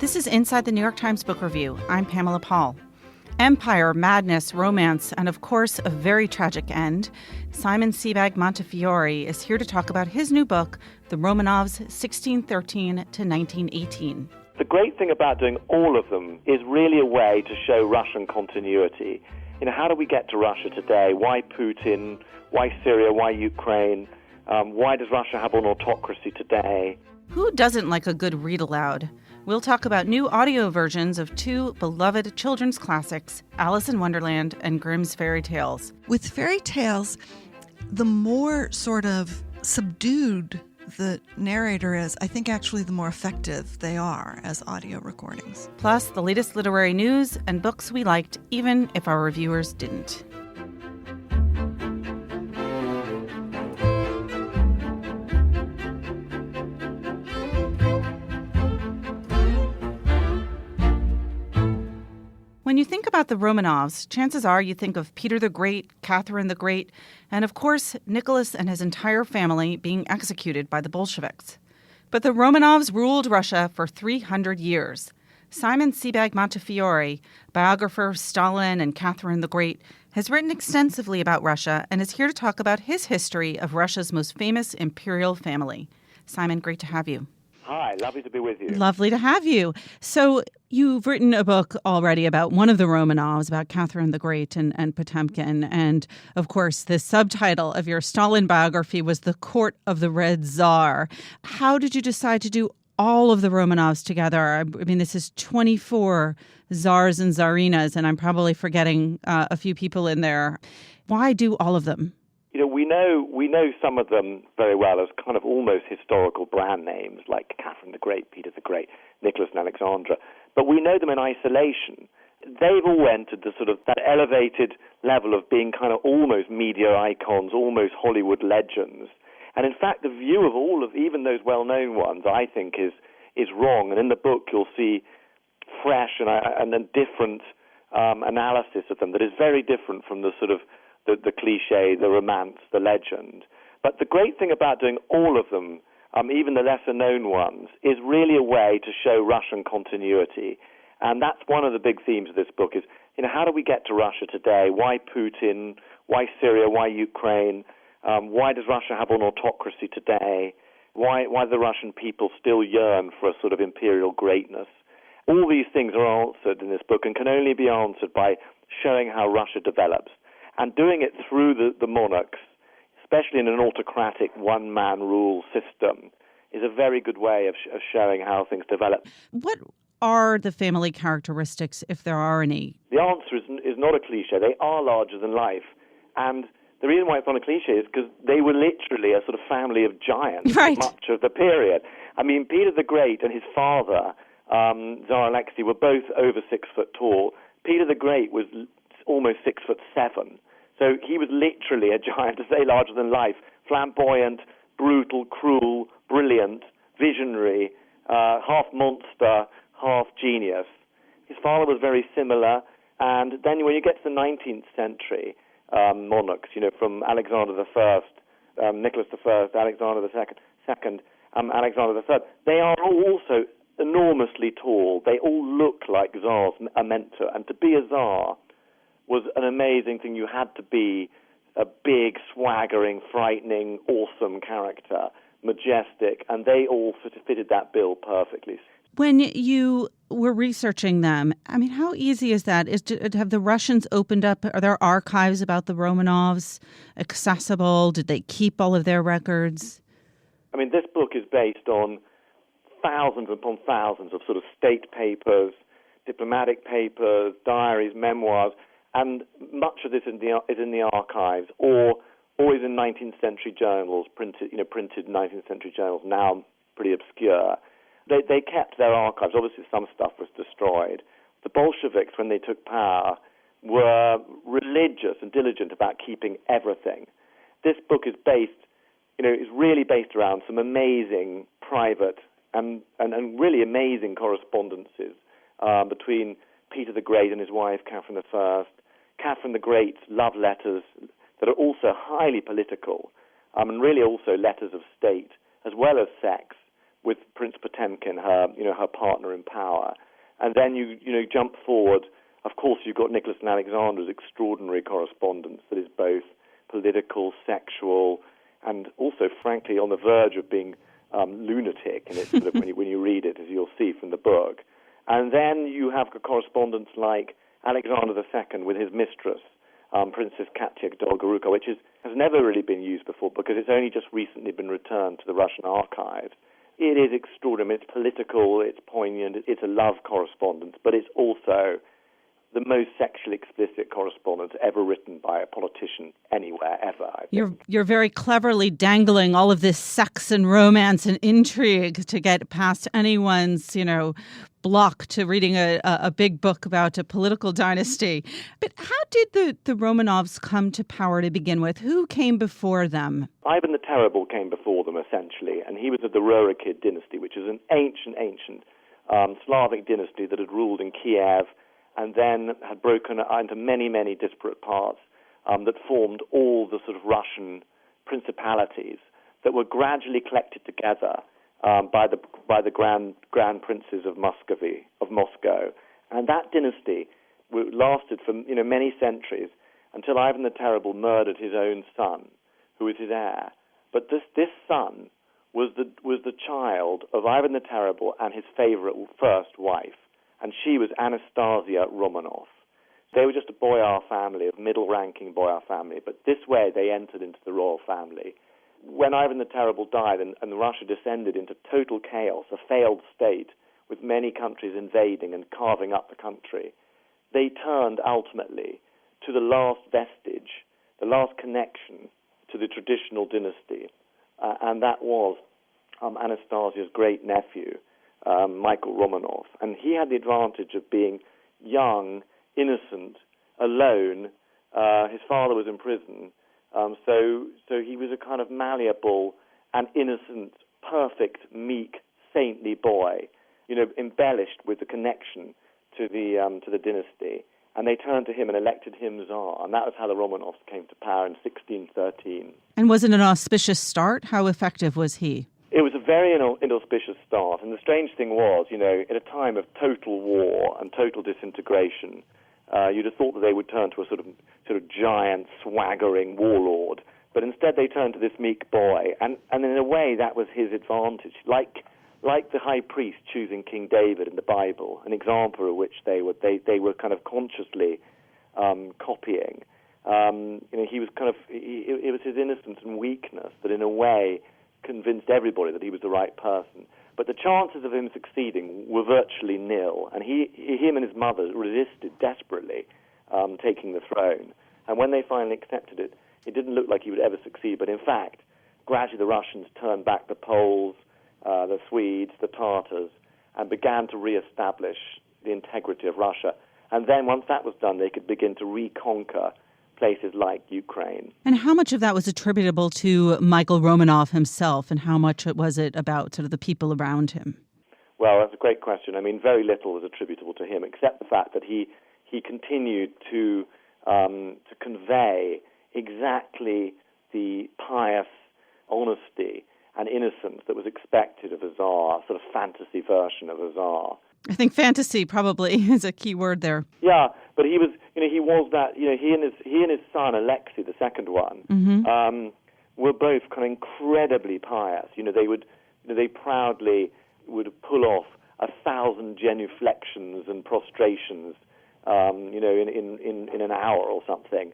This is Inside the New York Times Book Review. I'm Pamela Paul. Empire, madness, romance, and of course, a very tragic end. Sebag Montefiore is here to talk about his new book, The Romanovs, 1613 to 1918. The great thing about doing all of them is really a way to show Russian continuity. How do we get to Russia today? Why Putin? Why Syria? Why Ukraine? Why does Russia have an autocracy today? Who doesn't like a good read-aloud? We'll talk about new audio versions of two beloved children's classics, Alice in Wonderland and Grimm's Fairy Tales. With fairy tales, the more sort of subdued the narrator is, I think actually the more effective they are as audio recordings. Plus, the latest literary news and books we liked, even if our reviewers didn't. When you think about the Romanovs, chances are you think of Peter the Great, Catherine the Great, and of course, Nicholas and his entire family being executed by the Bolsheviks. But the Romanovs ruled Russia for 300 years. Sebag Montefiore, biographer of Stalin and Catherine the Great, has written extensively about Russia and is here to talk about his history of Russia's most famous imperial family. Simon, great to have you. Hi, lovely to be with you. Lovely to have you. So you've written a book already about one of the Romanovs, about Catherine the Great and Potemkin. And, of course, the subtitle of your Stalin biography was The Court of the Red Tsar. How did you decide to do all of the Romanovs together? I mean, this is 24 czars and tsarinas, and I'm probably forgetting a few people in there. Why do all of them? We know some of them very well as kind of almost historical brand names, like Catherine the Great, Peter the Great, Nicholas and Alexandra. But we know them in isolation. They've all entered the sort of that elevated level of being kind of almost media icons, almost Hollywood legends. And in fact, the view of all of even those well-known ones, I think, is wrong. And in the book, you'll see fresh and a different analysis of them that is very different from the sort of the cliche, the romance, the legend. But the great thing about doing all of them, even the lesser-known ones, is really a way to show Russian continuity. And that's one of the big themes of this book is, how do we get to Russia today? Why Putin? Why Syria? Why Ukraine? Why does Russia have an autocracy today? Why do the Russian people still yearn for a sort of imperial greatness? All these things are answered in this book and can only be answered by showing how Russia develops. And doing it through the monarchs, especially in an autocratic one-man rule system, is a very good way of showing how things develop. What are the family characteristics, if there are any? The answer is not a cliche. They are larger than life. And the reason why it's not a cliche is because they were literally a sort of family of giants right. for much of the period. I mean, Peter the Great and his father, Tsar Alexei, were both over 6 foot tall. Peter the Great was almost 6'7". So he was literally a giant, to say larger than life, flamboyant, brutal, cruel, brilliant, visionary, half monster, half genius. His father was very similar, and then when you get to the 19th century monarchs, from Alexander I, Nicholas I, Alexander II, Alexander III, they are all also enormously tall. They all look like czars are meant to, and to be a czar was an amazing thing. You had to be a big, swaggering, frightening, awesome character, majestic, and they all sort of fitted that bill perfectly. When you were researching them, I mean, how easy is that? Have the Russians opened up? Are there archives about the Romanovs accessible? Did they keep all of their records? I mean, this book is based on thousands upon thousands of sort of state papers, diplomatic papers, diaries, memoirs, and much of this is in the archives, or always in 19th century journals, printed 19th century journals, now pretty obscure. They kept their archives. Obviously, some stuff was destroyed. The Bolsheviks, when they took power, were religious and diligent about keeping everything. This book is really based around some amazing private and really amazing correspondences between Peter the Great and his wife, Catherine I, Catherine the Great's love letters that are also highly political, and really also letters of state, as well as sex, with Prince Potemkin. Potemkin, her partner in power. And then you jump forward. Of course, you've got Nicholas and Alexandra's extraordinary correspondence that is both political, sexual, and also, frankly, on the verge of being lunatic. And it's sort of when you read it, as you'll see from the book. And then you have a correspondence like Alexander II with his mistress, Princess Katya Dolgoruka, which has never really been used before because it's only just recently been returned to the Russian archives. It is extraordinary. It's political, it's poignant, it's a love correspondence, but it's also the most sexually explicit correspondence ever written by a politician anywhere, ever, I think. You're very cleverly dangling all of this sex and romance and intrigue to get past anyone's, block to reading a big book about a political dynasty. But how did the Romanovs come to power to begin with? Who came before them? Ivan the Terrible came before them, essentially, and he was of the Rurikid dynasty, which is an ancient Slavic dynasty that had ruled in Kiev and then had broken into many, many disparate parts that formed all the sort of Russian principalities that were gradually collected together by the grand princes of Moscow, and that dynasty lasted for many centuries until Ivan the Terrible murdered his own son, who was his heir. But this son was the child of Ivan the Terrible and his favorite first wife, and she was Anastasia Romanov. They were just a boyar family, a middle-ranking boyar family, but this way they entered into the royal family. When Ivan the Terrible died and Russia descended into total chaos, a failed state with many countries invading and carving up the country, they turned ultimately to the last vestige, the last connection to the traditional dynasty, and that was Anastasia's great-nephew, Michael Romanov. And he had the advantage of being young, innocent, alone. His father was in prison. So he was a kind of malleable and innocent, perfect, meek, saintly boy, embellished with the connection to the dynasty. And they turned to him and elected him Tsar. And that was how the Romanovs came to power in 1613. And was it an auspicious start? How effective was he? It was a very inauspicious start. And the strange thing was, at a time of total war and total disintegration, you'd have thought that they would turn to a sort of giant, swaggering warlord. But instead they turned to this meek boy. And in a way, that was his advantage. Like the high priest choosing King David in the Bible, an example of which they were kind of consciously copying. He was it was his innocence and weakness that in a way convinced everybody that he was the right person. But the chances of him succeeding were virtually nil, and him and his mother resisted desperately taking the throne. And when they finally accepted it, it didn't look like he would ever succeed. But in fact, gradually the Russians turned back the Poles, the Swedes, the Tartars, and began to re-establish the integrity of Russia. And then once that was done, they could begin to reconquer places like Ukraine. And how much of that was attributable to Michael Romanov himself, and how much was it about sort of the people around him? Well, that's a great question. I mean, very little was attributable to him, except the fact that he continued to convey exactly the pious honesty and innocence that was expected of a Tsar, sort of fantasy version of a Tsar. I think fantasy probably is a key word there. Yeah, but he was that. He and his son Alexei, the second one, were both kind of incredibly pious. They proudly would pull off 1,000 genuflections and prostrations, in an hour or something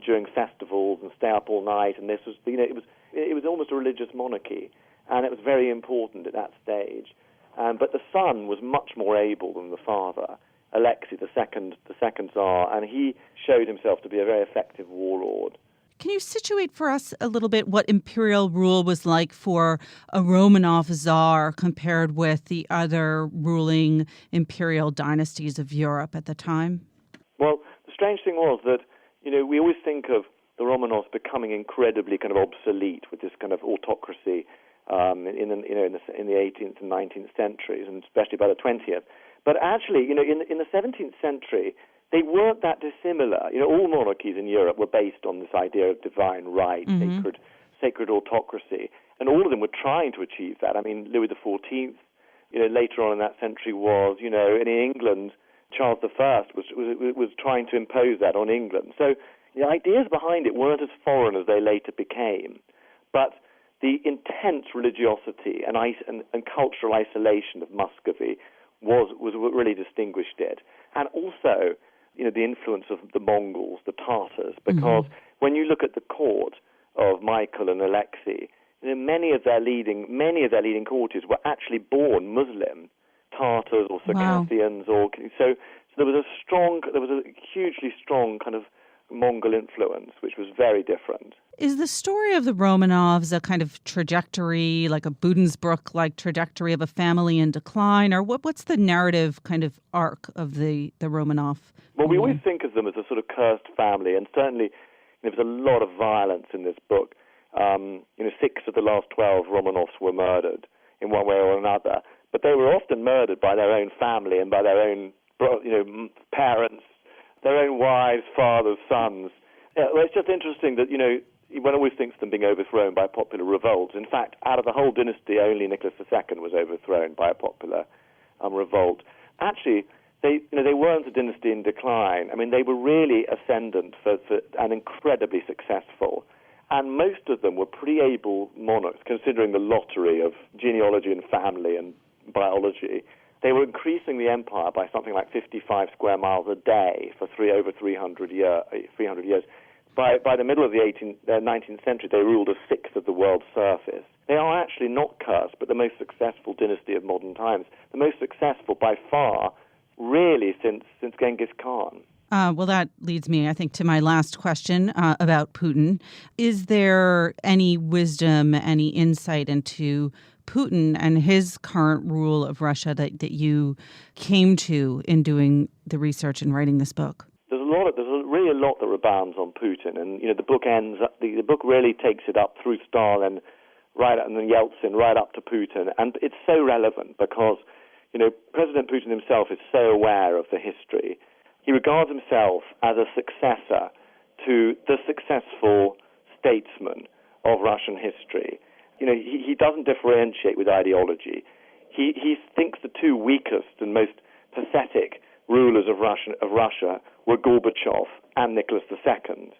during festivals, and stay up all night. And this was, it was almost a religious monarchy, and it was very important at that stage. But the son was much more able than the father, Alexei, the second Tsar, and he showed himself to be a very effective warlord. Can you situate for us a little bit what imperial rule was like for a Romanov Tsar compared with the other ruling imperial dynasties of Europe at the time? Well, the strange thing was that, we always think of the Romanovs becoming incredibly kind of obsolete with this kind of autocracy in the 18th and 19th centuries, and especially by the 20th. But actually, in the 17th century, they weren't that dissimilar. All monarchies in Europe were based on this idea of divine right, sacred autocracy, and all of them were trying to achieve that. I mean, Louis XIV later on in that century was. And in England, Charles I was trying to impose that on England. So the ideas behind it weren't as foreign as they later became, but the intense religiosity and cultural isolation of Muscovy was what really distinguished it. And also, the influence of the Mongols, the Tartars, because when you look at the court of Michael and Alexei, many of their leading courtiers were actually born Muslim, Tartars or Circassians, so there was a hugely strong kind of Mongol influence, which was very different. Is the story of the Romanovs a kind of trajectory, like a Budensbrück-like trajectory of a family in decline, or what's the narrative kind of arc of the Romanov? Well, we always think of them as a sort of cursed family, and certainly there was a lot of violence in this book. 6 of the last 12 Romanovs were murdered in one way or another, but they were often murdered by their own family and by their own, parents, their own wives, fathers, sons. Well, it's just interesting that, one always thinks of them being overthrown by popular revolt. In fact, out of the whole dynasty, only Nicholas II was overthrown by a popular revolt. Actually, they weren't a dynasty in decline. I mean, they were really ascendant and incredibly successful. And most of them were pretty able monarchs, considering the lottery of genealogy and family and biology. They were increasing the empire by something like 55 square miles a day for over 300 years. By the middle of the 19th century, they ruled a sixth of the world's surface. They are actually not cursed, but the most successful dynasty of modern times. The most successful by far, really, since Genghis Khan. Well, that leads me, I think, to my last question about Putin. Is there any wisdom, any insight into Putin and his current rule of Russia that you came to in doing the research and writing this book? There's really a lot that rebounds on Putin, and the book ends. The book really takes it up through Stalin, and then Yeltsin, right up to Putin, and it's so relevant because President Putin himself is so aware of the history. He regards himself as a successor to the successful statesman of Russian history. He doesn't differentiate with ideology. He thinks the two weakest and most pathetic rulers of Russia were Gorbachev and Nicholas II,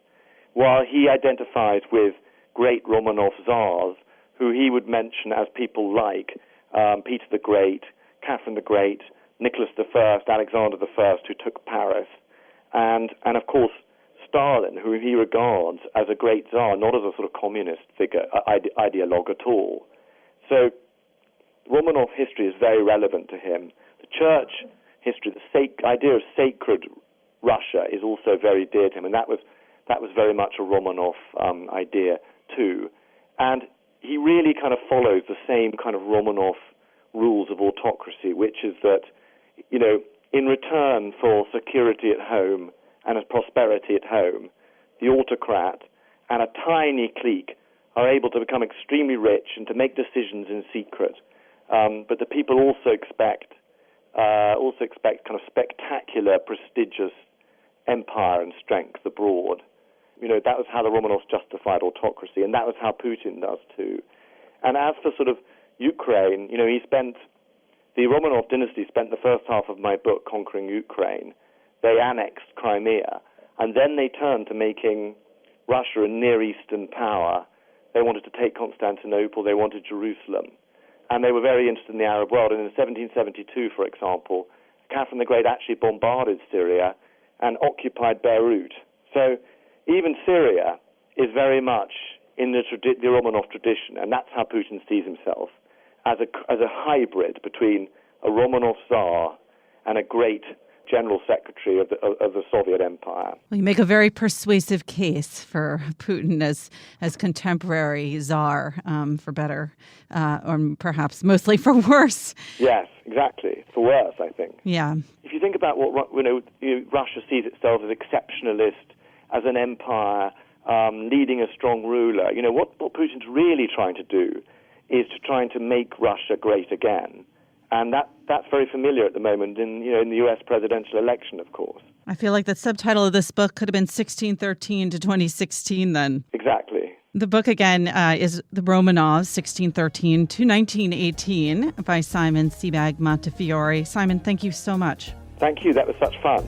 while he identifies with great Romanov czars, who he would mention as people like Peter the Great, Catherine the Great, Nicholas I, Alexander I, who took Paris, and of course Stalin, who he regards as a great czar, not as a sort of communist figure, ideologue at all. So Romanov history is very relevant to him. The church history, the idea of sacred Russia is also very dear to him, and that was very much a Romanov idea too. And he really kind of follows the same kind of Romanov rules of autocracy, which is that, in return for security at home and prosperity at home, the autocrat and a tiny clique are able to become extremely rich and to make decisions in secret. But the people also expect kind of spectacular, prestigious empire and strength abroad. That was how the Romanovs justified autocracy, and that was how Putin does too. And as for sort of Ukraine, the Romanov dynasty spent the first half of my book conquering Ukraine. They annexed Crimea, and then they turned to making Russia a Near Eastern power. They wanted to take Constantinople, they wanted Jerusalem, and they were very interested in the Arab world. And in 1772, for example, Catherine the Great actually bombarded Syria and occupied Beirut. So even Syria is very much in the Romanov tradition, and that's how Putin sees himself, as a hybrid between a Romanov Tsar and a great General Secretary of the Soviet Empire. Well, you make a very persuasive case for Putin as contemporary Tsar, for better, or perhaps mostly for worse. Yes, exactly. For worse, I think. Yeah. If you think about what Russia sees itself as exceptionalist, as an empire, leading a strong ruler. What Putin's really trying to do is trying to make Russia great again. And that's very familiar at the moment in the U.S. presidential election, of course. I feel like the subtitle of this book could have been 1613 to 2016 then. Exactly. The book, again, is The Romanovs, 1613 to 1918 by Simon Sebag Montefiore. Simon, thank you so much. Thank you. That was such fun.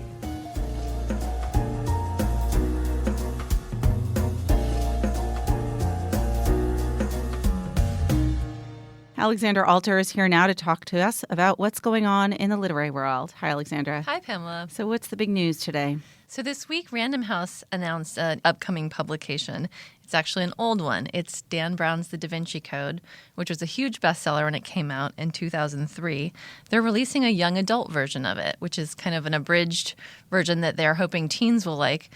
Alexandra Alter is here now to talk to us about what's going on in the literary world. Hi, Alexandra. Hi, Pamela. So what's the big news today? So this week, Random House announced an upcoming publication. It's actually an old one. It's Dan Brown's The Da Vinci Code, which was a huge bestseller when it came out in 2003. They're releasing a young adult version of it, which is kind of an abridged version that they're hoping teens will like.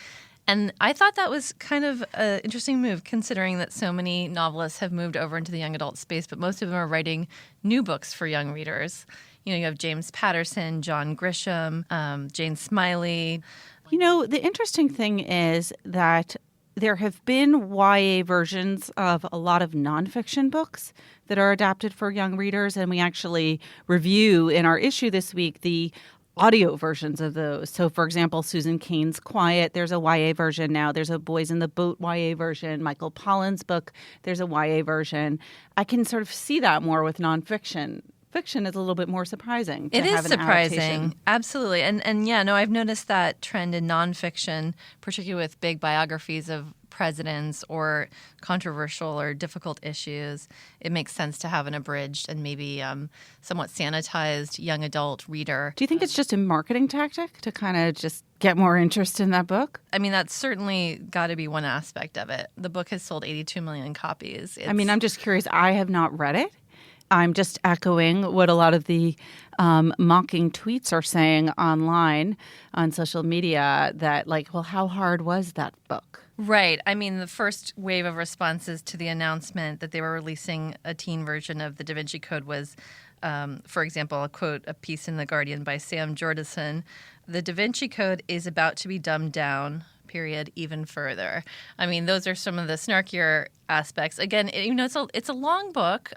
And I thought that was kind of an interesting move, considering that so many novelists have moved over into the young adult space, but most of them are writing new books for young readers. You know, you have James Patterson, John Grisham, Jane Smiley. You know, the interesting thing is that there have been YA versions of a lot of nonfiction books that are adapted for young readers, and we actually review in our issue this week the audio versions of those. So, for example, Susan Cain's Quiet, there's a YA version now. There's a Boys in the Boat YA version. Michael Pollan's book, there's a YA version. I can sort of see that more with nonfiction. Fiction is a little bit more surprising. It is surprising. Adaptation. Absolutely. And yeah, no, I've noticed that trend in nonfiction, particularly with big biographies of presidents or controversial or difficult issues. It makes sense to have an abridged and maybe somewhat sanitized young adult reader. Do you think it's just a marketing tactic to kind of just get more interest in that book? I mean, that's certainly got to be one aspect of it. The book has sold 82 million copies. I'm just curious. I have not read it. I'm just echoing what a lot of the mocking tweets are saying online on social media that, like, well, how hard was that book? Right. I mean, the first wave of responses to the announcement that they were releasing a teen version of the Da Vinci Code was, for example, I'll quote a piece in The Guardian by Sam Jordison. The Da Vinci Code is about to be dumbed down, period, even further. I mean, those are some of the snarkier aspects. Again, it's a long book.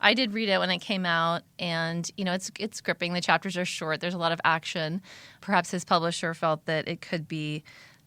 I did read it when it came out, and it's gripping. The chapters are short. There's a lot of action. Perhaps his publisher felt that it could be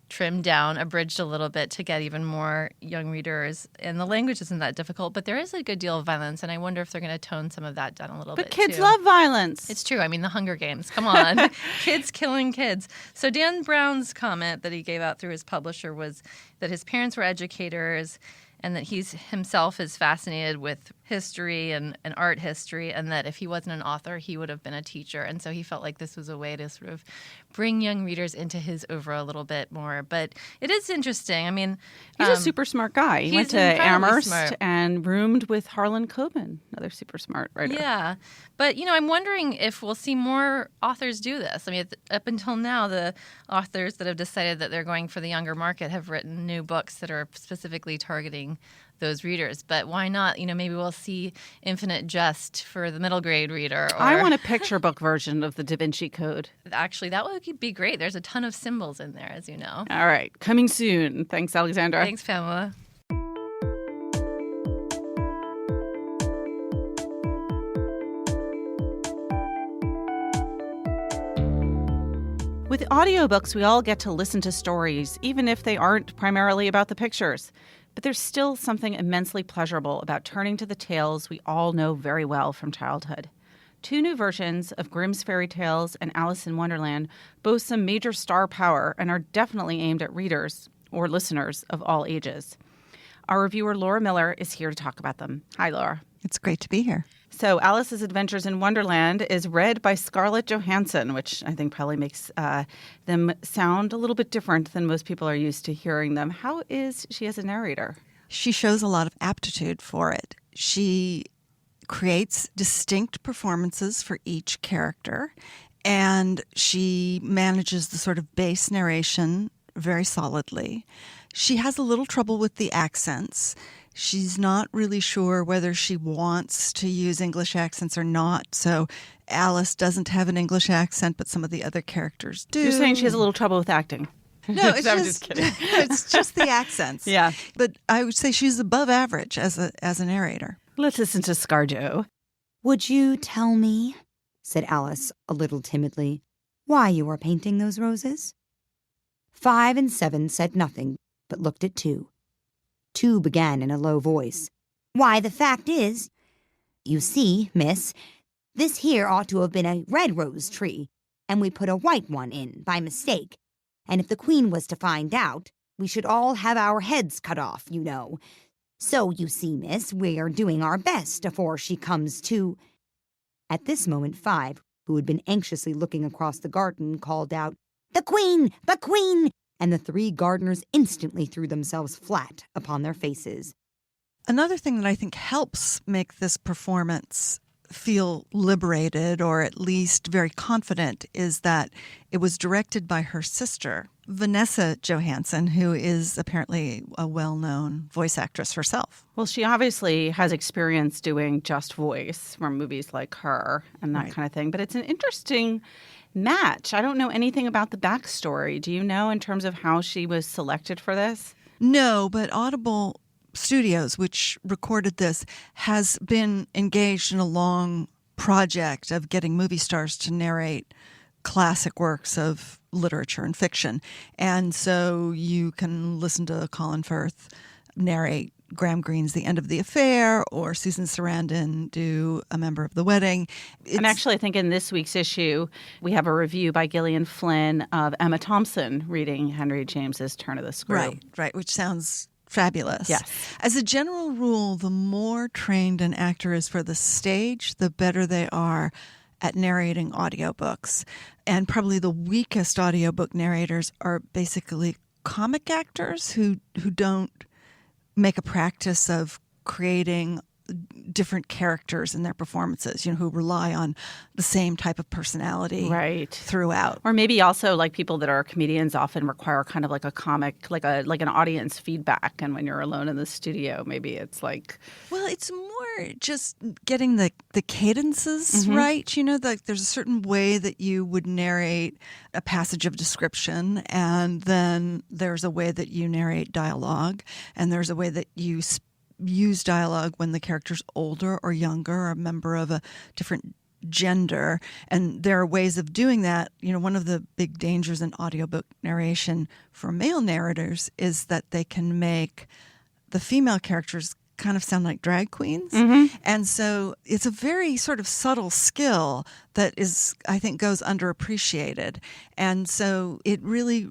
trimmed down, abridged a little bit to get even more young readers. And the language isn't that difficult, but there is a good deal of violence, and I wonder if they're going to tone some of that down a little bit. But kids too. love violence. It's true. I mean, the Hunger Games. Come on. Kids killing kids. So Dan Brown's comment that he gave out through his publisher was that his parents were educators and that he's himself is fascinated with history and art history, and that if he wasn't an author, he would have been a teacher. And so he felt like this was a way to sort of bring young readers into his oeuvre a little bit more. But it is interesting. I mean, he's a super smart guy. He went to Amherst and roomed with Harlan Coben, another super smart writer. Yeah. But, I'm wondering if we'll see more authors do this. I mean, up until now, the authors that have decided that they're going for the younger market have written new books that are specifically targeting those readers. But why not? Maybe we'll see Infinite Jest for the middle grade reader. Or... I want a picture book version of the Da Vinci Code. Actually, that would be great. There's a ton of symbols in there, as you know. All right. Coming soon. Thanks, Alexandra. Thanks, Pamela. With audiobooks, we all get to listen to stories, even if they aren't primarily about the pictures. But there's still something immensely pleasurable about turning to the tales we all know very well from childhood. 2 new versions of Grimm's Fairy Tales and Alice in Wonderland boast some major star power and are definitely aimed at readers or listeners of all ages. Our reviewer Laura Miller is here to talk about them. Hi, Laura. It's great to be here. So Alice's Adventures in Wonderland is read by Scarlett Johansson, which I think probably makes them sound a little bit different than most people are used to hearing them. How is she as a narrator? She shows a lot of aptitude for it. She creates distinct performances for each character, and she manages the sort of base narration very solidly. She has a little trouble with the accents. She's not really sure whether she wants to use English accents or not. So Alice doesn't have an English accent, but some of the other characters do. You're saying she has a little trouble with acting. No, it's I'm just kidding. It's just the accents. Yeah. But I would say she's above average as a narrator. Let's listen to ScarJo. "Would you tell me," said Alice a little timidly, "why you are painting those roses?" 5 and 7 said nothing, but looked at 2. Two began in a low voice. "Why, the fact is, you see, miss, this here ought to have been a red rose tree, and we put a white one in by mistake. And if the Queen was to find out, we should all have our heads cut off, you know. So, you see, miss, we're doing our best afore she comes to—" At this moment, Five, who had been anxiously looking across the garden, called out, "The Queen! The Queen!" And the three gardeners instantly threw themselves flat upon their faces. Another thing that I think helps make this performance feel liberated, or at least very confident, is that it was directed by her sister, Vanessa Johansson, who is apparently a well-known voice actress herself. Well, she obviously has experience doing just voice from movies like Her and that kind of thing. But it's an interesting match. I don't know anything about the backstory. Do you know in terms of how she was selected for this? No, but Audible Studios, which recorded this, has been engaged in a long project of getting movie stars to narrate classic works of literature and fiction. And so you can listen to Colin Firth narrate Graham Greene's The End of the Affair, or Susan Sarandon do A Member of the Wedding. And actually, I think in this week's issue, we have a review by Gillian Flynn of Emma Thompson reading Henry James's Turn of the Screw. Right, which sounds fabulous. Yes. As a general rule, the more trained an actor is for the stage, the better they are at narrating audiobooks. And probably the weakest audiobook narrators are basically comic actors who don't make a practice of creating different characters in their performances, who rely on the same type of personality throughout. Or maybe also like people that are comedians often require kind of like a comic, like an audience feedback. And when you're alone in the studio, maybe it's like... Well, it's more just getting the cadences right. There's a certain way that you would narrate a passage of description, and then there's a way that you narrate dialogue, and there's a way that you use dialogue when the character's older or younger or a member of a different gender. And there are ways of doing that. One of the big dangers in audiobook narration for male narrators is that they can make the female characters kind of sound like drag queens. And so it's a very sort of subtle skill that is, I think, goes underappreciated. And so it really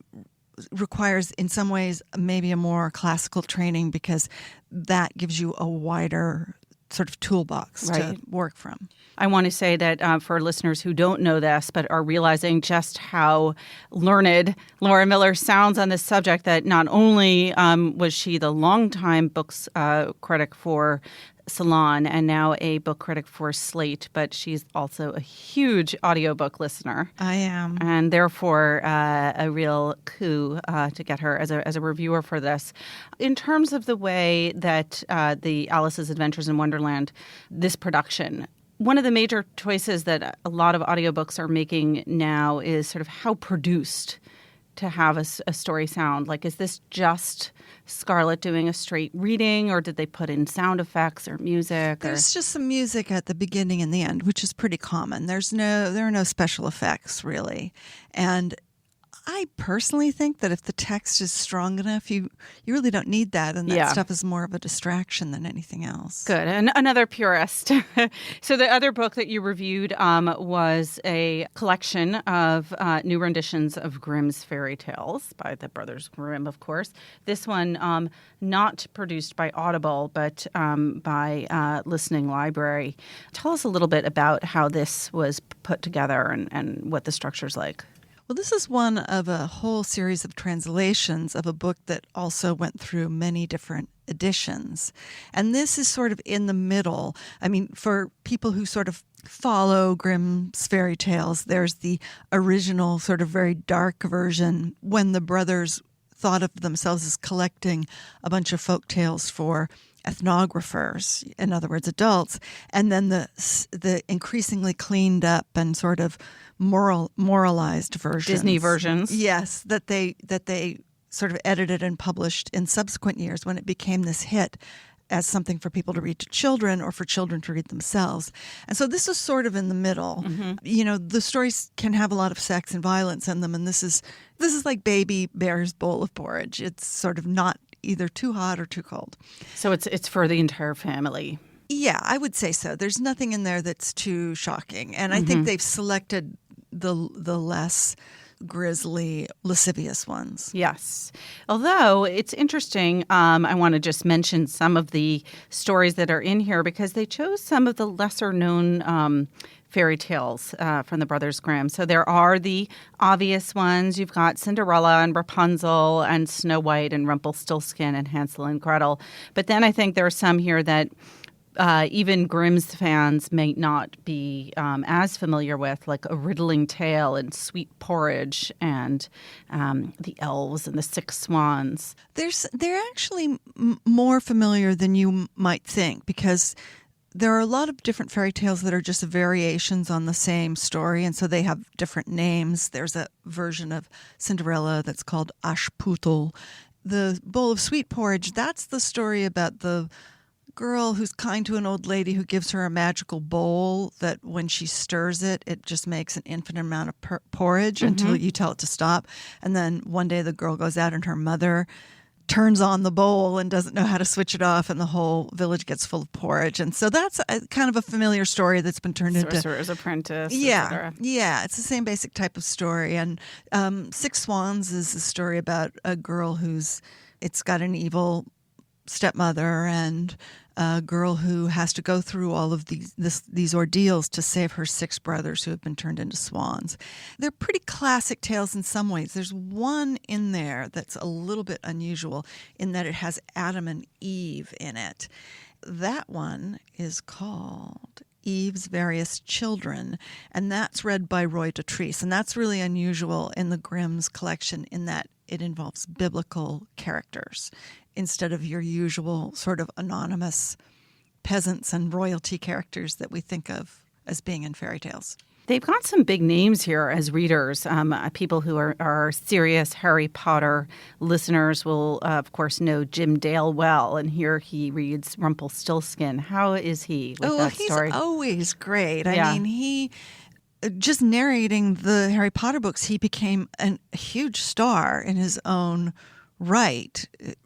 requires, in some ways, maybe a more classical training, because that gives you a wider sort of toolbox to work from. I want to say that for listeners who don't know this but are realizing just how learned Laura Miller sounds on this subject, that not only was she the longtime books critic for Salon and now a book critic for Slate, but she's also a huge audiobook listener. I am. And therefore a real coup to get her as a reviewer for this. In terms of the way that the Alice's Adventures in Wonderland, this production, one of the major choices that a lot of audiobooks are making now is sort of how produced to have a story sound. Like, is this just Scarlett doing a straight reading, or did they put in sound effects or music? There's just some music at the beginning and the end, which is pretty common. There are no special effects, really. And I personally think that if the text is strong enough, you really don't need that, and that stuff is more of a distraction than anything else. Good. And another purist. So the other book that you reviewed was a collection of new renditions of Grimm's fairy tales by the Brothers Grimm, of course. This one not produced by Audible, but by Listening Library. Tell us a little bit about how this was put together and what the structure's like. Well, this is one of a whole series of translations of a book that also went through many different editions. And this is sort of in the middle. I mean, for people who sort of follow Grimm's fairy tales, there's the original sort of very dark version when the brothers thought of themselves as collecting a bunch of folk tales for ethnographers, in other words, adults, and then the increasingly cleaned up and sort of moralized versions, Disney versions, yes, that they sort of edited and published in subsequent years when it became this hit as something for people to read to children or for children to read themselves. And so this is sort of in the middle. The stories can have a lot of sex and violence in them, and this is like Baby Bear's Bowl of Porridge. It's sort of not either too hot or too cold. So it's for the entire family. Yeah, I would say so. There's nothing in there that's too shocking. And I think they've selected the less grisly, lascivious ones. Yes. Although it's interesting, I want to just mention some of the stories that are in here because they chose some of the lesser known fairy tales from the Brothers Grimm. So there are the obvious ones. You've got Cinderella and Rapunzel and Snow White and Rumpelstiltskin and Hansel and Gretel. But then I think there are some here that even Grimm's fans may not be as familiar with, like A Riddling Tale and Sweet Porridge and The Elves and the Six Swans. They're actually more familiar than you might think because there are a lot of different fairy tales that are just variations on the same story, and so they have different names. There's a version of Cinderella that's called Ashputtel. The Bowl of Sweet Porridge, that's the story about the girl who's kind to an old lady who gives her a magical bowl that when she stirs it, it just makes an infinite amount of porridge until you tell it to stop. And then one day the girl goes out and her mother turns on the bowl and doesn't know how to switch it off, and the whole village gets full of porridge. And so that's kind of a familiar story that's been turned into Sorcerer's Apprentice. Yeah, it's the same basic type of story. And Six Swans is a story about a girl it's got an evil stepmother and a girl who has to go through all of these ordeals to save her 6 brothers who have been turned into swans. They're pretty classic tales in some ways. There's one in there that's a little bit unusual in that it has Adam and Eve in it. That one is called Eve's Various Children, and that's read by Roy Dotrice. And that's really unusual in the Grimm's collection in that it involves biblical characters instead of your usual sort of anonymous peasants and royalty characters that we think of as being in fairy tales. They've got some big names here as readers. People who are serious Harry Potter listeners will, of course, know Jim Dale well. And here he reads Rumpelstiltskin. How is he with that story? He's always great. I mean, he just narrating the Harry Potter books, he became a huge star in his own right.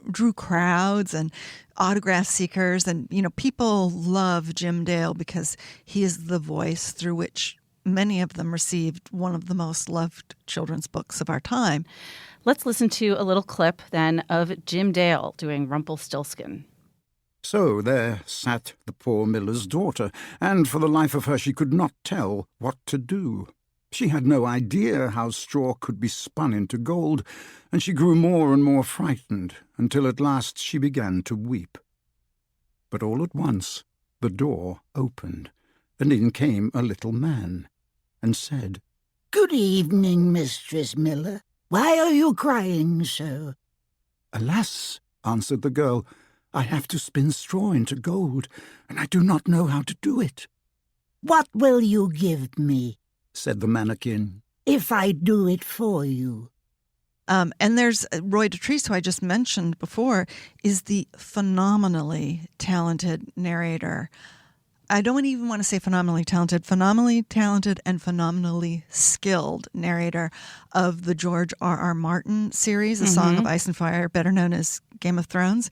Drew crowds and autograph seekers. And, people love Jim Dale because he is the voice through which many of them received one of the most loved children's books of our time. Let's listen to a little clip then of Jim Dale doing Rumpelstiltskin. So there sat the poor miller's daughter, and for the life of her she could not tell what to do. She had no idea how straw could be spun into gold, and she grew more and more frightened, until at last she began to weep. But all at once the door opened, and in came a little man, and said, "Good evening, Mistress Miller. Why are you crying so?" "Alas," answered the girl, "I have to spin straw into gold, and I do not know how to do it." "What will you give me," said the mannequin, "if I do it for you?" And there's Roy Dotrice, who I just mentioned before, is the phenomenally talented narrator. I don't even want to say phenomenally talented and phenomenally skilled narrator of the George R.R. Martin series, A Song of Ice and Fire, better known as Game of Thrones.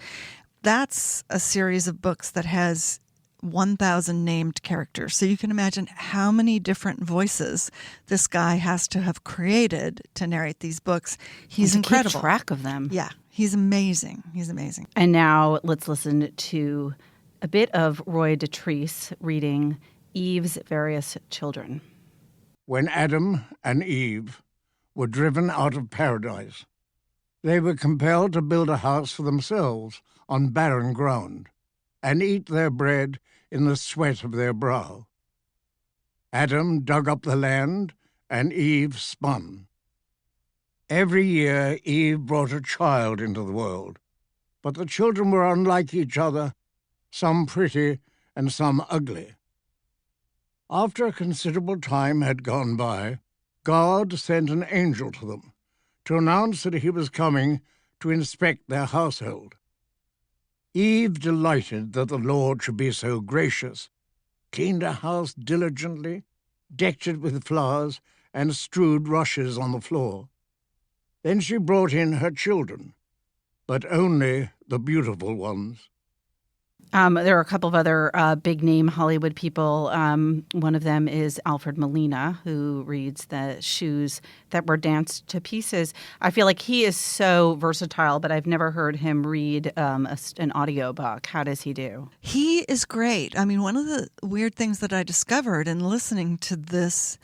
That's a series of books that has 1,000 named characters. So you can imagine how many different voices this guy has to have created to narrate these books. He's incredible. Keep track of them. Yeah, he's amazing. He's amazing. And now let's listen to a bit of Roy Dotrice reading Eve's Various Children. When Adam and Eve were driven out of paradise, they were compelled to build a house for themselves on barren ground and eat their bread in the sweat of their brow. Adam dug up the land, and Eve spun. Every year Eve brought a child into the world, but the children were unlike each other, some pretty and some ugly. After a considerable time had gone by, God sent an angel to them to announce that he was coming to inspect their household. Eve, delighted that the Lord should be so gracious, cleaned her house diligently, decked it with flowers, and strewed rushes on the floor. Then she brought in her children, but only the beautiful ones. There are a couple of other big-name Hollywood people. One of them is Alfred Molina, who reads The Shoes That Were Danced to Pieces. I feel like he is so versatile, but I've never heard him read an audiobook. How does he do? He is great. I mean, one of the weird things that I discovered in listening to this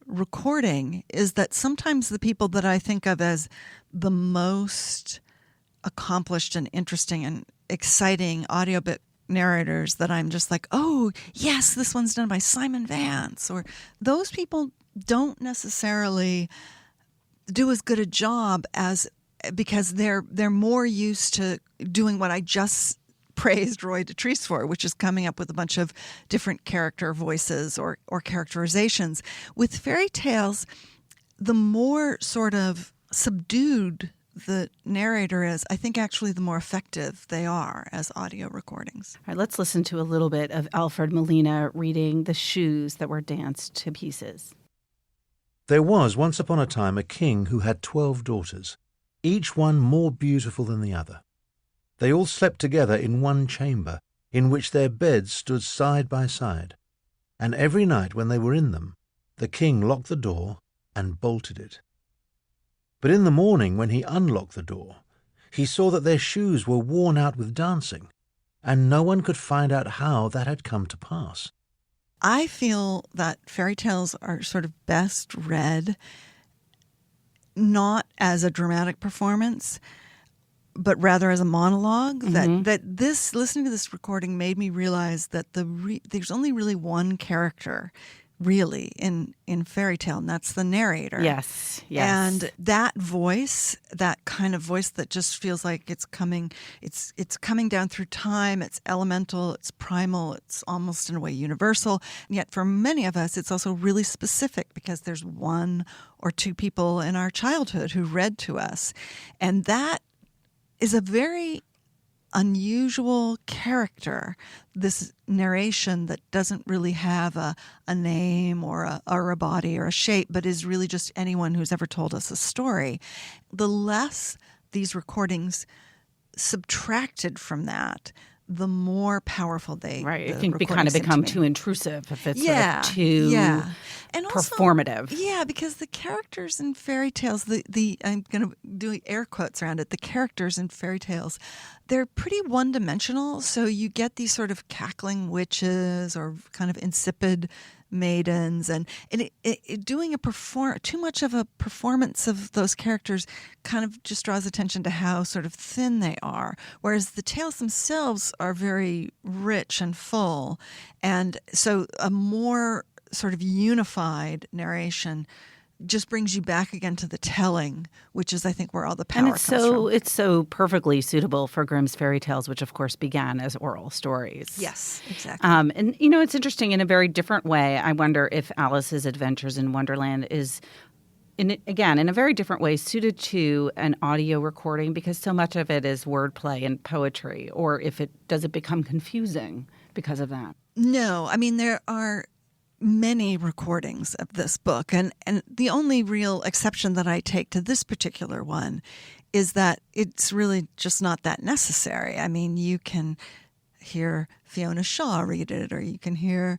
recording is that sometimes the people that I think of as the most accomplished and interesting and exciting audiobook narrators that I'm just like, oh, yes, this one's done by Simon Vance, or those people don't necessarily do as good a job as, because they're more used to doing what I just praised Roy Dotrice for, which is coming up with a bunch of different character voices or characterizations. With fairy tales, the more sort of subdued the narrator is, I think actually the more effective they are as audio recordings. All right, let's listen to a little bit of Alfred Molina reading The Shoes That Were Danced to Pieces. There was once upon a time a king who had 12 daughters, each one more beautiful than the other. They all slept together in one chamber, in which their beds stood side by side, and every night when they were in them, the king locked the door and bolted it. But in the morning, when he unlocked the door, he saw that their shoes were worn out with dancing, and no one could find out how that had come to pass. I feel that fairy tales are sort of best read not as a dramatic performance, but rather as a monologue. Mm-hmm. That this, listening to this recording, made me realize that there's only really one character really in fairy tale, and that's the narrator. Yes. And that voice, that kind of voice that just feels like it's coming down through time, it's elemental, it's primal, it's almost in a way universal. And yet for many of us, it's also really specific because there's one or two people in our childhood who read to us. And that is a very unusual character, this narration that doesn't really have a name or a body or a shape, but is really just anyone who's ever told us a story. The less these recordings subtracted from that, the more powerful they right. It can kind of become too intrusive if it's sort of too and also, performative. Yeah, because the characters in fairy tales, I'm going to do air quotes around it, the characters in fairy tales, they're pretty one-dimensional. So you get these sort of cackling witches or kind of insipid maidens, and doing too much of a performance of those characters kind of just draws attention to how sort of thin they are, whereas the tales themselves are very rich and full. And so a more sort of unified narration just brings you back again to the telling, which is, I think, where all the power comes from. It's so perfectly suitable for Grimm's fairy tales, which, of course, began as oral stories. Yes, exactly. And, it's interesting in a very different way. I wonder if Alice's Adventures in Wonderland is, in a very different way, suited to an audio recording because so much of it is wordplay and poetry, or if it become confusing because of that? No, I mean, there are many recordings of this book, and the only real exception that I take to this particular one is that it's really just not that necessary. I mean, you can hear Fiona Shaw read it, or you can hear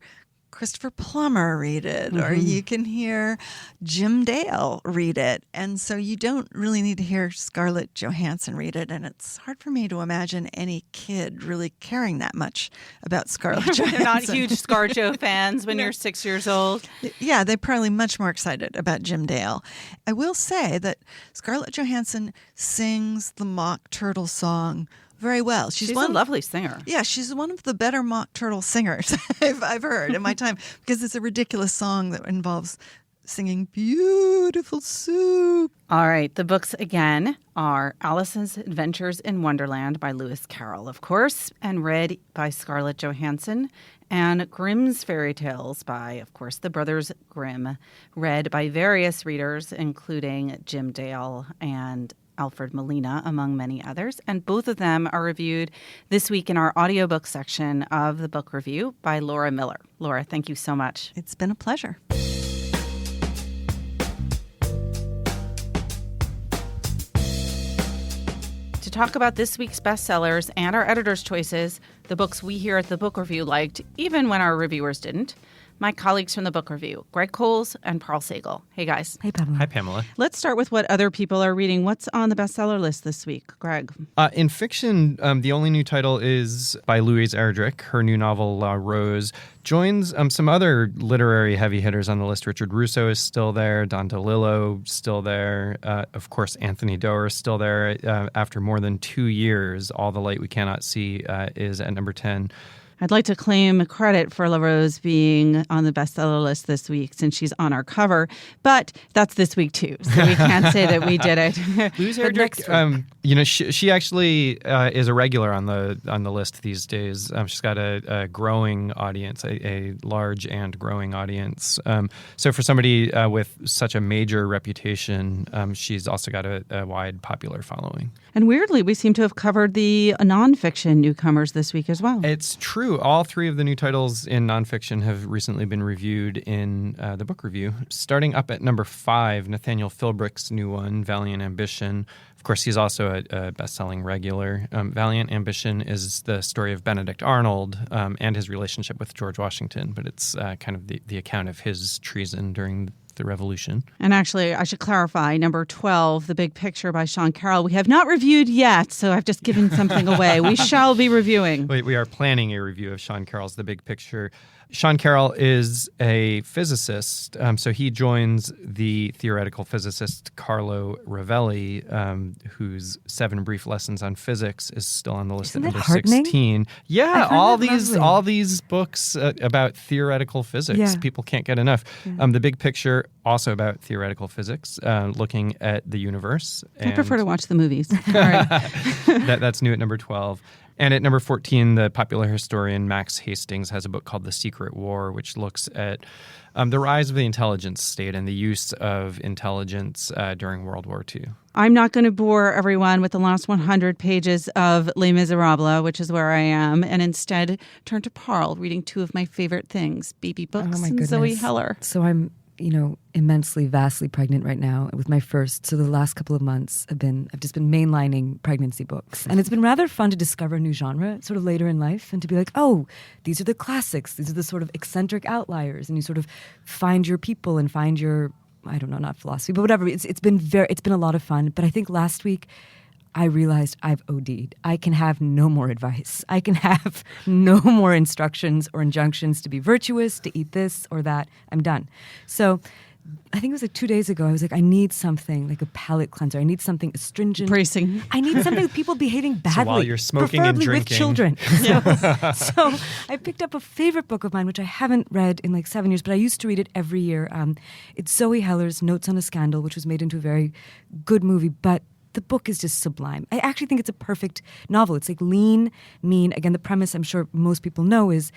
Christopher Plummer read it, or you can hear Jim Dale read it. And so you don't really need to hear Scarlett Johansson read it. And it's hard for me to imagine any kid really caring that much about Scarlett Johansson. They're not huge ScarJo fans when you're 6 years old. Yeah, they're probably much more excited about Jim Dale. I will say that Scarlett Johansson sings the Mock Turtle song very well. She's a lovely singer. Yeah, she's one of the better Mock Turtle singers I've heard in my time, because it's a ridiculous song that involves singing Beautiful Soup. All right, the books again are Alice's Adventures in Wonderland by Lewis Carroll, of course, and read by Scarlett Johansson, and Grimm's Fairy Tales by, of course, the Brothers Grimm, read by various readers, including Jim Dale and Alfred Molina, among many others. And both of them are reviewed this week in our audiobook section of the book review by Laura Miller. Laura, thank you so much. It's been a pleasure. To talk about this week's bestsellers and our editor's choices, the books we here at the Book Review liked, even when our reviewers didn't. My colleagues from the Book Review, Greg Cowles and Parul Sehgal. Hey, guys. Hey, Pamela. Hi, Pamela. Let's start with what other people are reading. What's on the bestseller list this week, Greg? In fiction, the only new title is by Louise Erdrich. Her new novel, La Rose, joins some other literary heavy hitters on the list. Richard Russo is still there. Don DeLillo still there. Of course, Anthony Doerr is still there. After more than 2 years, All the Light We Cannot See is at number 10. I'd like to claim credit for La Rose being on the bestseller list this week since she's on our cover, but that's this week too, so we can't say that we did it. Louise Erdrich, she actually is a regular on the list these days. She's got a growing audience, a large and growing audience. So for somebody with such a major reputation, she's also got a wide popular following. And weirdly, we seem to have covered the nonfiction newcomers this week as well. It's true. All three of the new titles in nonfiction have recently been reviewed in the Book Review. Starting up at number 5, Nathaniel Philbrick's new one, Valiant Ambition. Of course, he's also a best-selling regular. Valiant Ambition is the story of Benedict Arnold and his relationship with George Washington, but it's kind of the account of his treason during the Revolution. And actually, I should clarify, number 12, The Big Picture by Sean Carroll. We have not reviewed yet, so I've just given something away. We shall be reviewing. We are planning a review of Sean Carroll's The Big Picture. Sean Carroll is a physicist, so he joins the theoretical physicist Carlo Rovelli, whose 7 Brief Lessons on Physics is still on the list at number 16. Yeah, all these books about theoretical physics. Yeah. People can't get enough. Yeah. The Big Picture, also about theoretical physics, looking at the universe. I prefer to watch the movies. All right. That's new at number 12. And at number 14, the popular historian Max Hastings has a book called The Secret War, which looks at the rise of the intelligence state and the use of intelligence during World War II. I'm not going to bore everyone with the last 100 pages of Les Miserables, which is where I am, and instead turn to Parul, reading 2 of my favorite things, baby books and Zoe Heller. So I'm immensely, vastly pregnant right now with my first. So the last couple of months I've just been mainlining pregnancy books. And it's been rather fun to discover a new genre sort of later in life and to be like, oh, these are the classics. These are the sort of eccentric outliers. And you sort of find your people and find your, I don't know, not philosophy, but whatever. It's been a lot of fun. But I think last week I realized I've OD'd. I can have no more advice. I can have no more instructions or injunctions to be virtuous, to eat this or that. I'm done. So I think it was like 2 days ago, I was like, I need something like a palate cleanser. I need something astringent. Bracing. I need something with people behaving badly. So while you're smoking and drinking. With children. So I picked up a favorite book of mine, which I haven't read in like 7 years, but I used to read it every year. It's Zoe Heller's Notes on a Scandal, which was made into a very good movie, but the book is just sublime. I actually think it's a perfect novel. It's like lean, mean. Again, the premise I'm sure most people know is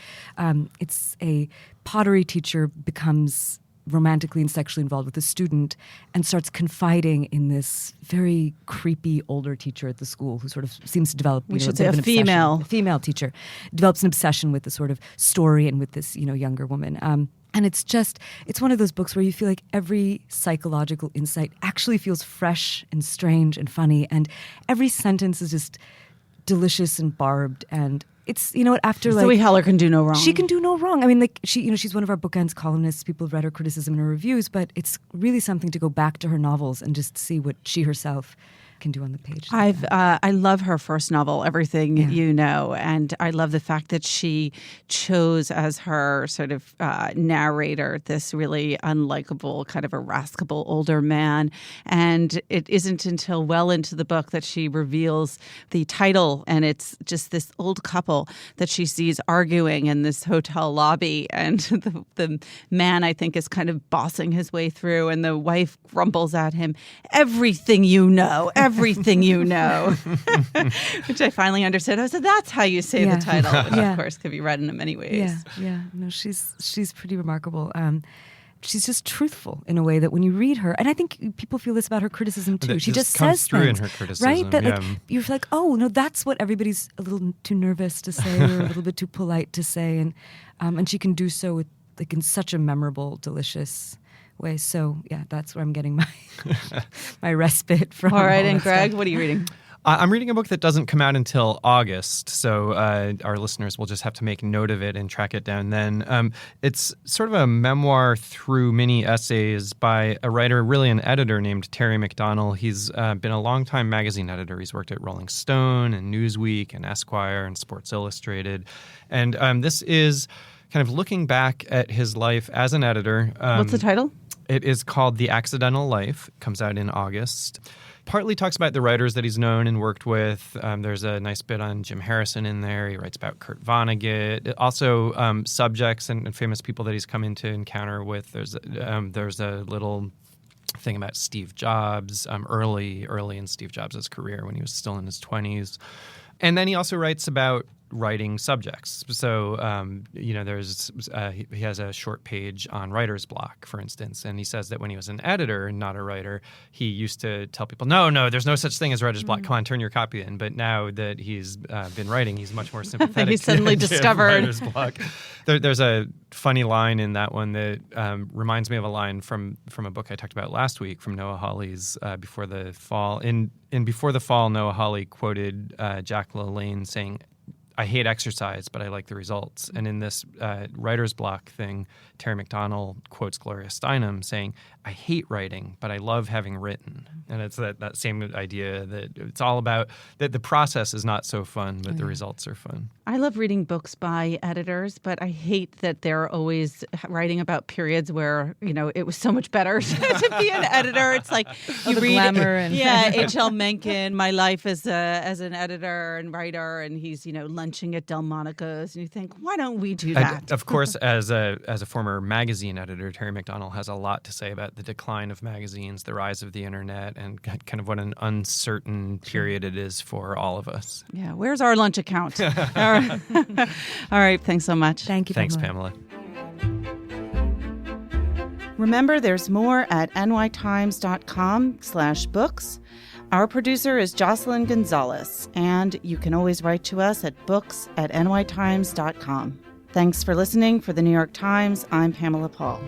it's a pottery teacher becomes romantically and sexually involved with a student and starts confiding in this very creepy older teacher at the school who sort of seems to develop a female teacher develops an obsession with the sort of story and with this younger woman. And it's one of those books where you feel like every psychological insight actually feels fresh and strange and funny, and every sentence is just delicious and barbed. And it's, after like... Zoe Heller can do no wrong. She can do no wrong. I mean, like, she's one of our Bookends columnists. People have read her criticism and her reviews, but it's really something to go back to her novels and just see what she herself can do on the page. I love her first novel, Everything You Know, and I love the fact that she chose as her sort of narrator this really unlikable, kind of irascible older man. And it isn't until well into the book that she reveals the title, and it's just this old couple that she sees arguing in this hotel lobby, and the man, I think, is kind of bossing his way through, and the wife grumbles at him, everything you know, everything you know, which I finally understood. I said, that's how you say the title, which of course could be read in many ways. Yeah. No, she's pretty remarkable. She's just truthful in a way that when you read her, and I think people feel this about her criticism too. She just comes says through things, in her criticism, right? That like, you're like, oh no, that's what everybody's a little too nervous to say or a little bit too polite to say, and she can do so with like in such a memorable, delicious way. So yeah, that's where I'm getting my respite from. All right, and Greg, what are you reading? I'm reading a book that doesn't come out until August, so our listeners will just have to make note of it and track it down then. It's sort of a memoir through mini essays by a writer, really an editor named Terry McDonnell. He's been a longtime magazine editor. He's worked at Rolling Stone and Newsweek and Esquire and Sports Illustrated. And this is kind of looking back at his life as an editor. What's the title? It is called The Accidental Life. It comes out in August. Partly talks about the writers that he's known and worked with. There's a nice bit on Jim Harrison in there. He writes about Kurt Vonnegut. Also, subjects and famous people that he's come into encounter with. There's a little thing about Steve Jobs, early in Steve Jobs' career when he was still in his 20s. And then he also writes about writing subjects. So, he has a short page on writer's block, for instance, and he says that when he was an editor and not a writer, he used to tell people, no, there's no such thing as writer's block. Come on, turn your copy in. But now that he's been writing, he's much more sympathetic. He suddenly discovered writer's block. There's a funny line in that one that reminds me of a line from a book I talked about last week from Noah Hawley's Before the Fall. In Before the Fall, Noah Hawley quoted Jack LaLanne saying, I hate exercise, but I like the results. And in this writer's block thing, Terry McDonnell quotes Gloria Steinem saying, I hate writing, but I love having written. And it's that same idea that it's all about that the process is not so fun, but the results are fun. I love reading books by editors, but I hate that they're always writing about periods where, it was so much better to be an editor. It's like you read glamour and H.L. Mencken, my life as an editor and writer, and he's, lunching at Delmonico's, and you think, why don't we do that? And of course, as a former magazine editor, Terry McDonnell has a lot to say about the decline of magazines, the rise of the internet, and kind of what an uncertain period it is for all of us. Yeah, where's our lunch account? All right, thanks so much. Thank you, Thanks, Pamela. Remember, there's more at nytimes.com/books. Our producer is Jocelyn Gonzalez, and you can always write to us at books@nytimes.com. Thanks for listening. For the New York Times, I'm Pamela Paul.